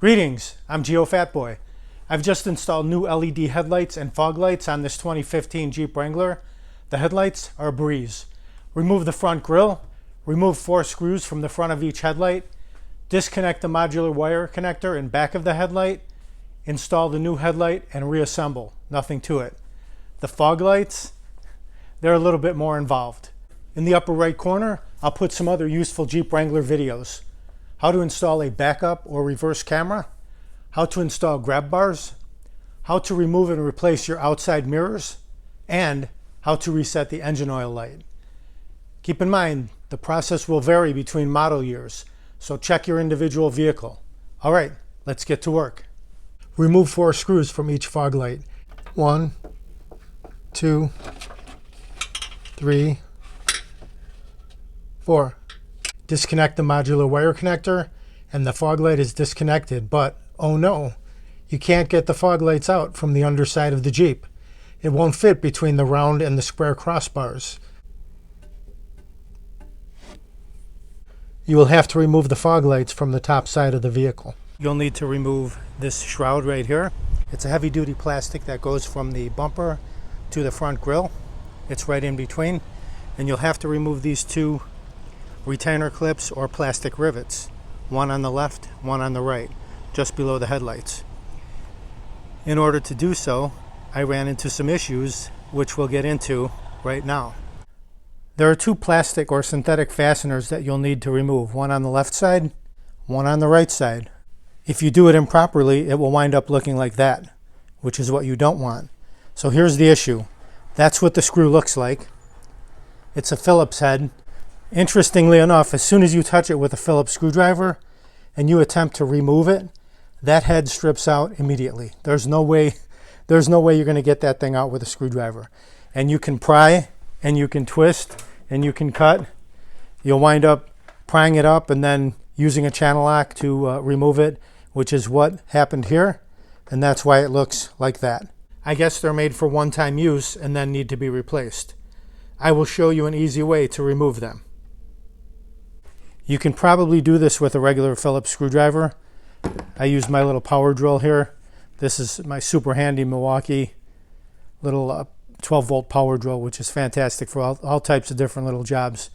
Greetings, I'm Geofatboy. I've just installed new LED headlights and fog lights on this 2015 Jeep Wrangler. The headlights are a breeze. Remove the front grille, remove 4 screws from the front of each headlight, disconnect the modular wire connector in back of the headlight, install the new headlight and reassemble. Nothing to it. The fog lights, they're a little bit more involved. In the upper right corner, I'll put some other useful Jeep Wrangler videos. How to install a backup or reverse camera, how to install grab bars, how to remove and replace your outside mirrors, and how to reset the engine oil light. Keep in mind, the process will vary between model years, so check your individual vehicle. All right, let's get to work. Remove 4 screws from each fog light. 1, 2, 3, 4. Disconnect the modular wire connector and the fog light is disconnected, but oh no, you can't get the fog lights out from the underside of the Jeep. It won't fit between the round and the square crossbars. You will have to remove the fog lights from the top side of the vehicle. You'll need to remove this shroud right here. It's a heavy-duty plastic that goes from the bumper to the front grille. It's right in between, and you'll have to remove these 2 retainer clips or plastic rivets, one on the left, one on the right, just below the headlights. In order to do so, I ran into some issues which we'll get into right now. There are 2 plastic or synthetic fasteners that you'll need to remove, one on the left side, one on the right side. If you do it improperly, it will wind up looking like that, which is what you don't want. So here's the issue. That's what the screw looks like. It's a Phillips head. Interestingly enough, as soon as you touch it with a Phillips screwdriver and you attempt to remove it, that head strips out immediately. There's no way you're going to get that thing out with a screwdriver. And you can pry and you can twist and you can cut. You'll wind up prying it up and then using a channel lock to remove it, which is what happened here, and that's why it looks like that. I guess they're made for one-time use and then need to be replaced. I will show you an easy way to remove them. You can probably do this with a regular Phillips screwdriver. I use my little power drill here. This is my super handy Milwaukee little 12-volt power drill, which is fantastic for all types of different little jobs.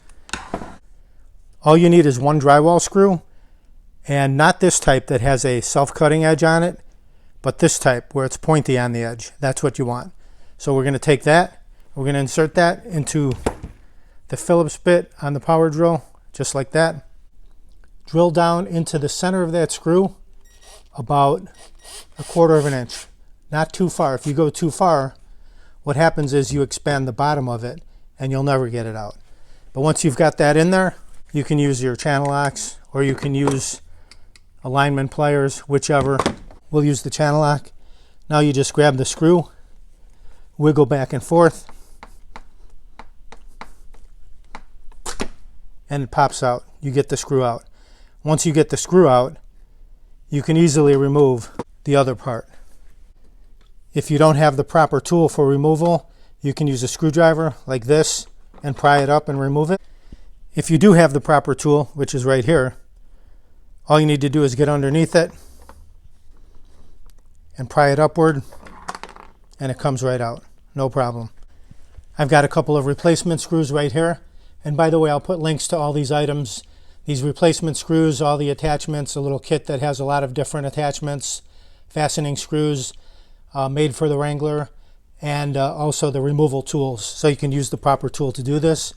All you need is 1 drywall screw, and not this type that has a self-cutting edge on it, but this type where it's pointy on the edge. That's what you want. So we're going to take that, we're going to insert that into the Phillips bit on the power drill, just like that. Drill down into the center of that screw about 1/4 of an inch. Not too far. If you go too far, what happens is you expand the bottom of it and you'll never get it out. But once you've got that in there, you can use your channel locks or you can use alignment pliers, whichever. We'll use the channel lock. Now you just grab the screw, wiggle back and forth, and it pops out. You get the screw out. Once you get the screw out, you can easily remove the other part. If you don't have the proper tool for removal, you can use a screwdriver like this and pry it up and remove it. If you do have the proper tool, which is right here, all you need to do is get underneath it and pry it upward, and it comes right out. No problem. I've got a couple of replacement screws right here. And by the way, I'll put links to all these items, these replacement screws, all the attachments, a little kit that has a lot of different attachments, fastening screws made for the Wrangler, and also the removal tools, so you can use the proper tool to do this.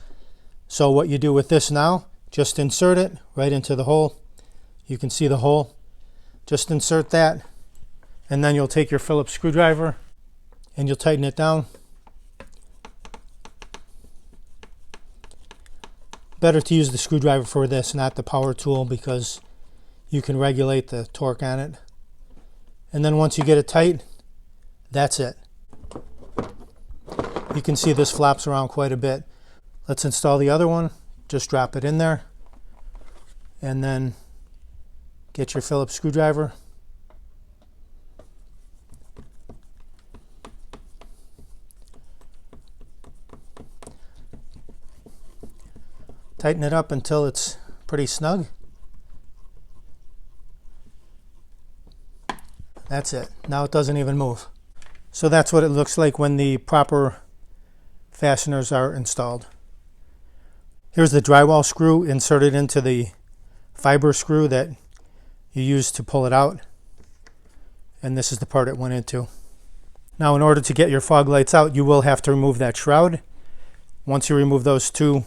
So what you do with this now, just insert it right into the hole. You can see the hole. Just insert that, and then you'll take your Phillips screwdriver and you'll tighten it down. Better to use the screwdriver for this, not the power tool, because you can regulate the torque on it. And then once you get it tight, that's it. You can see this flops around quite a bit. Let's install the other one. Just drop it in there and then get your Phillips screwdriver. Tighten it up until it's pretty snug. That's it. Now it doesn't even move. So that's what it looks like when the proper fasteners are installed. Here's the drywall screw inserted into the fiber screw that you use to pull it out. And this is the part it went into. Now, in order to get your fog lights out, you will have to remove that shroud. Once you remove those two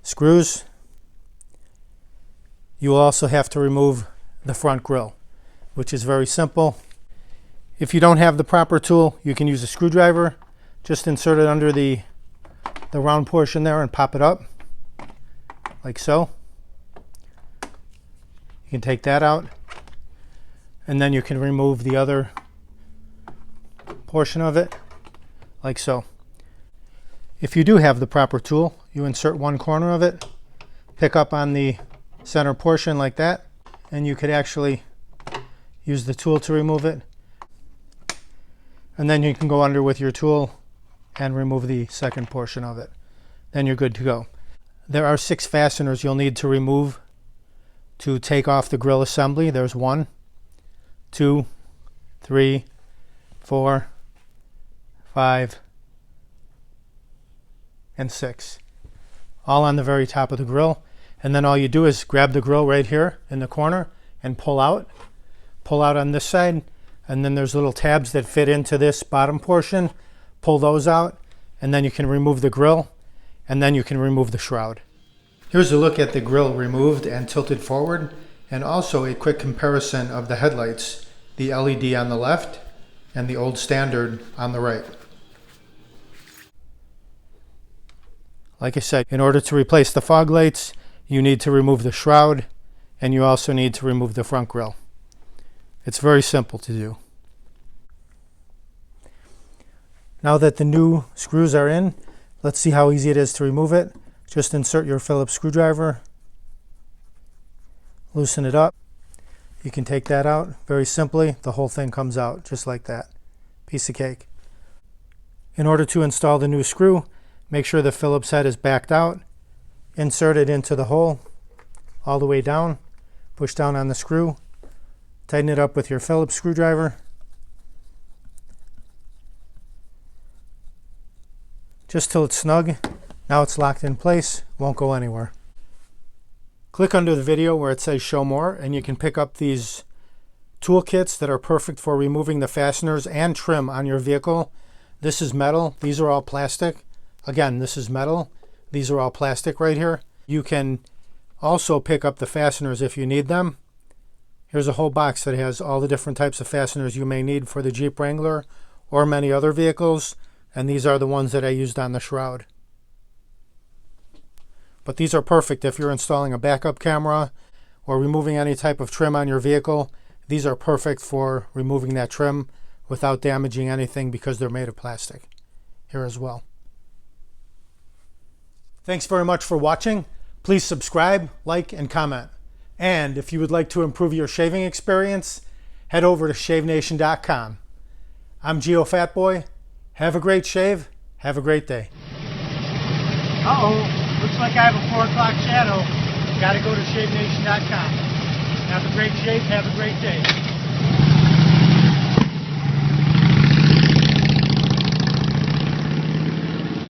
screws, you will also have to remove the front grille, which is very simple. If you don't have the proper tool, you can use a screwdriver. Just insert it under the round portion there and pop it up, like so. You can take that out, and then you can remove the other portion of it, like so. If you do have the proper tool, you insert one corner of it, pick up on the center portion like that, and you could actually use the tool to remove it. And then you can go under with your tool and remove the second portion of it. Then you're good to go. There are 6 fasteners you'll need to remove to take off the grille assembly. There's 1, 2, 3, 4, 5, and 6. All on the very top of the grille. And then all you do is grab the grille right here in the corner and pull out. Pull out on this side, and then there's little tabs that fit into this bottom portion. Pull those out, and then you can remove the grille, and then you can remove the shroud. Here's a look at the grille removed and tilted forward, and also a quick comparison of the headlights, the LED on the left and the old standard on the right. Like I said, in order to replace the fog lights, you need to remove the shroud, and you also need to remove the front grille. It's very simple to do. Now that the new screws are in, let's see how easy it is to remove it. Just insert your Phillips screwdriver, loosen it up. You can take that out very simply. The whole thing comes out just like that. Piece of cake. In order to install the new screw, make sure the Phillips head is backed out. Insert it into the hole all the way down. Push down on the screw. Tighten it up with your Phillips screwdriver. Just till it's snug. Now it's locked in place, won't go anywhere. Click under the video where it says show more, and you can pick up these toolkits that are perfect for removing the fasteners and trim on your vehicle. This is metal, these are all plastic. Again, this is metal, these are all plastic right here. You can also pick up the fasteners if you need them. Here's a whole box that has all the different types of fasteners you may need for the Jeep Wrangler or many other vehicles. And these are the ones that I used on the shroud. But these are perfect if you're installing a backup camera or removing any type of trim on your vehicle. These are perfect for removing that trim without damaging anything because they're made of plastic here as well. Thanks very much for watching. Please subscribe, like, and comment. And if you would like to improve your shaving experience, head over to shavenation.com. I'm Geofatboy. Have a great shave. Have a great day. Uh-oh. Looks like I have a 4 o'clock shadow. Got to go to shavenation.com. Have a great shave. Have a great day.